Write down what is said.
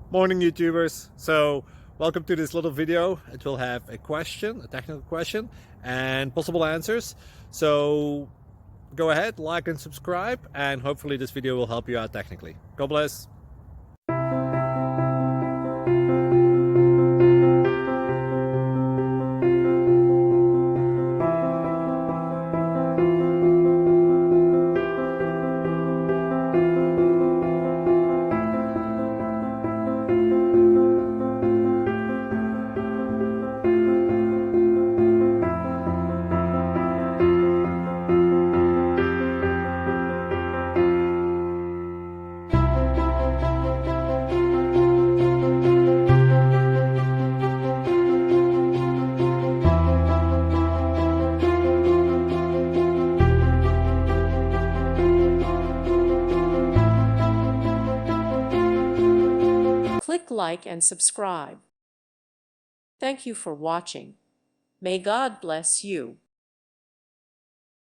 Morning YouTubers. So welcome to this little video. It will have a question, a technical question, and possible answers. So go ahead, like and subscribe, and hopefully this video will help you out technically. God bless. Click like and subscribe. Thank you for watching. May God bless you.